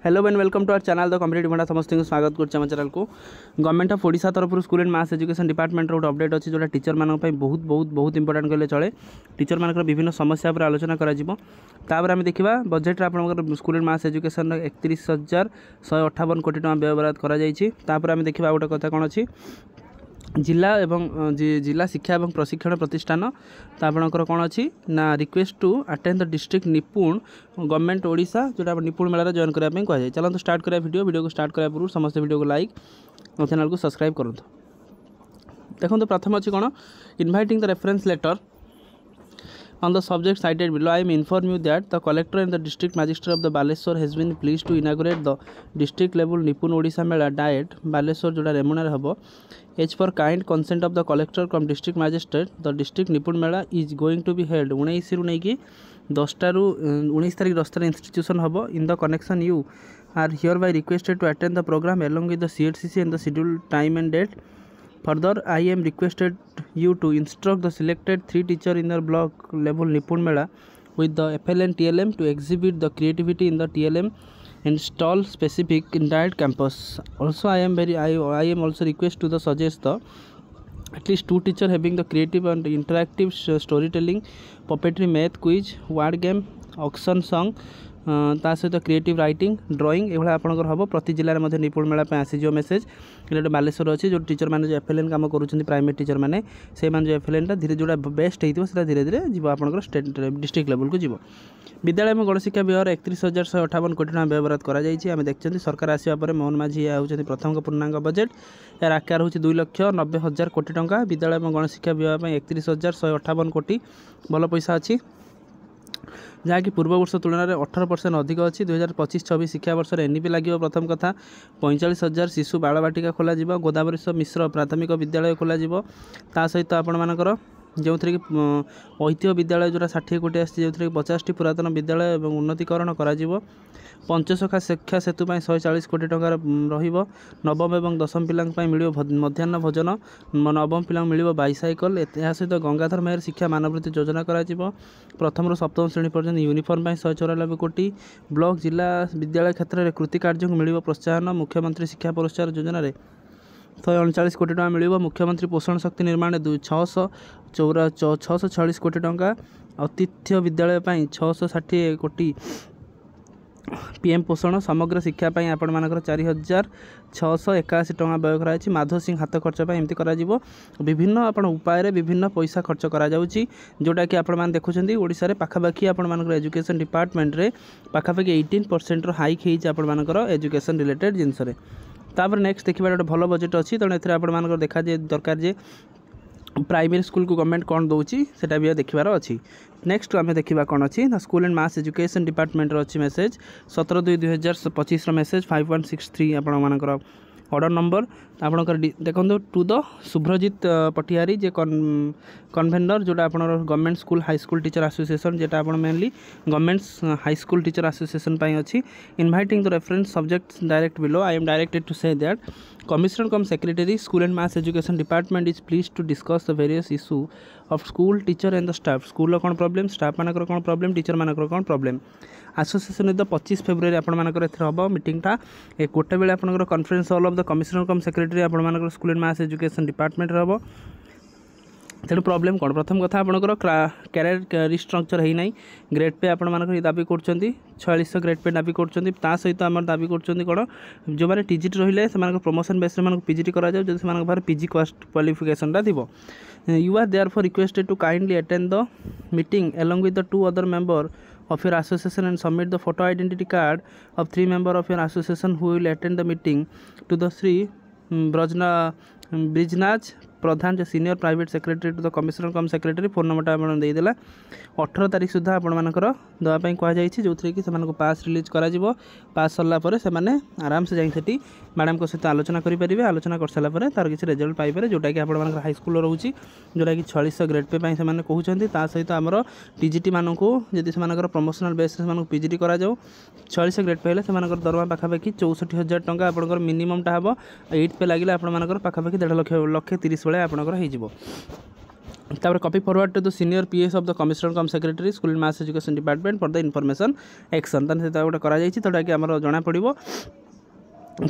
Hello and welcome to our channel the competitive भंडा समस्त को स्वागत करछे हम चैनल को गवर्नमेंट ऑफ ओडिशा तरफ school and mass education department रो अपडेट अच्छी जोटा टीचर मान बहुत इंपोर्टेंट कहले चले टीचर मान विभिन्न समस्या पर आलोचना करा जिवो तापर आम देखा बजेट आप स्कूल एंड मास एजुकेशन 31,158 कोटी टका व्यय बराद करा जायछि तापर आम देखा गोटे कथा कौन अच्छी जिला एवं जिला शिक्षा एवं प्रशिक्षण प्रतिष्ठान तो आपंकर कौन अच्छी ना request to attend the district Nipun government Odisha जोटा निपुण मेला जॉइन करने कहुए। चलते स्टार्ट करा वीडियो को स्टार्ट करा पूर्व समस्त वीडियो को लाइक और चैनल को सब्सक्राइब करूँ। देखो प्रथम अच्छी कौन inviting the reference letter on the subject cited below. I am inform you that the collector and the district magistrate of the Baleswar has been pleased to inaugurate the district level Nipun Odisha Mela diet Baleswar जोड़ा रेमुनार हबो as per kind consent of the collector from district magistrate the district Nipun Mela is going to be held 19 रु नहीं कि 10 ru 19 तारीख 10 institution हबो in the connection you are hereby requested to attend the program along with the CHCC and the scheduled time and date. Further, I am requested you to instruct the selected 3 teachers in the block level Nipun Mela with the FLN TLM to exhibit the creativity in the TLM and stall specific in diet campus. Also, I am also request to the suggest the at least 2 teachers having the creative and interactive storytelling, puppetry, math, quiz, word game, auction song. ता सहित creative writing drawing ये आपंकर हम प्रति जिले में निपुण मेला आसीज message गोटे बालेश्वर अच्छी जो टीचर मैंने जो FLN काम कर प्राइमेरी टीचर मैंने से जो FLN धीरे जोड़ा बेस्ट होता धीरे धीरे जीव आप स्टेट डिस्ट्रिक्ट लेवल को जीव। विद्यालय में गणशिक्षा व्यय 31,158 कोटी टका व्यय बराद कर देखते सरकार आसवा पर मोहन माझी होती प्रथम पूर्णांग बजेट यार आकार हूँ 2,90,000 कोटी टका विद्यालय में गणशिक्षा व्यय 31,158 कोटी भल पैसा अच्छी जहाँकि पूर्व वर्ष तुलन में 18% अधिक अच्छी 2025-26 शिक्षा वर्ष में NEP लगे। प्रथम कथा 45,000 शिशु बालवाटिका खोल गोदावरी मिश्र प्राथमिक विद्यालय खोल ता सहित आपण जो थी ऐतिह्य विद्यालय जोटा 60 कोटी आसी जो थी 50टी पुरातन विद्यालय और उन्नतीकरण कर पंचसखा शिक्षा सेतु 140 कोटी टका नवम और दशम पिला मिल मध्याह्न भोजन नवम पिला मिल बाइसाइकल यह सहित गंगाधर मेहर शिक्षा मानवृत्ति योजना कर प्रथम रू सप्तम श्रेणी पर्यटन यूनिफॉर्म 194 कोटी ब्लॉक जिला विद्यालय क्षेत्र में कृति कार्य को मिल प्रोत्साहन मुख्यमंत्री शिक्षा पुरस्कार योजना 139 कोटी टका मिल मुख्यमंत्री पोषण शक्ति निर्माण 646 कोटी टका आतिथ्य विद्यालय 660 कोटी PM पोषण समग्र शिक्षापी आपण मानकर 4,681 टका व्यय कराई माधव सिंह हाथ खर्च एमती कर विभिन्न आपण उपाय विभिन्न पैसा खर्च करा जाउची जोटा कि आपण मान देखुछंती ओडिसा रे पाखापाखि आपण मानकर एजुकेशन डिपार्टमेंट रे पाखापाखि 18% हाइक होईची आपण मानकर एजुकेशन रिलेटेड जिनस रे। तापर नेक्स्ट देखिबा गोटे भल बजेट अच्छी तेणु एथरे आपण मानकर देखा जे दरकार जे प्राइमरी स्कूल को गवर्नमेंट कौन दूसरी सेटा भी देखबार अच्छी। नेक्स्ट आम देखा कौन अच्छी ना school and mass education department अच्छी मेसेज 17/2/2025 मेसेज 5163 आपण ऑर्डर नंबर आपणकर देखो टू द शुभ्रजित पटियारी जे कन्वेनर जोटा आप government school high school teacher association जेटा आप mainly government high school teacher association अच्छी inviting the reference subject direct below I am directed to say that commissioner cum secretary school and mass education department is please to discuss the various issue of school teacher and the staff school कौन problem staff मानकर कौन problem teacher मानकर कौन problem association 25 February आपंकर हम मीटिंगटा गोटे बेले आपंकर conference hall of the commissioner cum secretary आपंकर school and mass education department हम तेणु प्रॉब्लम कौन प्रथम कथा आपंकर कैरियर रिस्ट्रक्चर होना ग्रेड पे आपण दाबी कर 4600 ग्रेड पे दाबी कर सहित आम दाबी कर कौन जो मैंने टीजीटी रही से प्रमोशन बेस पीजीटी कर पीजी कास्ट क्वालिफिकेशन थी you are there for requested to kindly attend the meeting along with the 2 other member of your association and submit the photo identity card of 3 member of your association who will attend the meeting to the Sri Brijnaj Pradhan जो senior private secretary to the commissioner cum secretary phone number आप देदेला 18 तारीख सुधा आपंकर देवाई कहुई जो थी कि पास release कर पास सरला से आराम से जाइए मैडम को सहित आलोचना करेंगे आलोचना कर सारापर तार किसी रिजल्ट पाइपर जोटा कि आप हाई स्कूल रोचे जोटा कि 4600 ग्रेड पे से कहते सहित आमर टीजीटी मानक जदि से प्रमोशनल बेस पीजीटी कर 4600 ग्रेड पे से दरमा पाखापाखि 64,000 टका आप मिनिममटा हम 8 पे लगे आपंकर पाखापाखि 1.5 लक्ष 30 बेले आपंकर हो तापर copy forward to the senior PS of the commissioner cum secretary school and mass education department for the information action ताने से गोटे करा जायछि तोटा कि हमर जना पड़िबो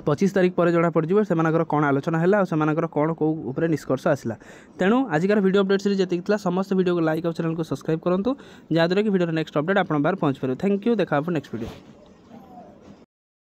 25 तारीख पर जना पड़ से कौन आलोचना है और से कौन कौ उपर निष्कर्ष आसला। तेणु आजिकार वीडियो अपडेट सीरीज जी समस्त वीडियो को लाइक और चैनल को सब्सक्राइब करूँ जहाँद्वारा कि वीडियो नेक्स्ट अपडेट आप बाहर पहुँच पारे। थैंक यू, देखा नेक्स्ट वीडियो।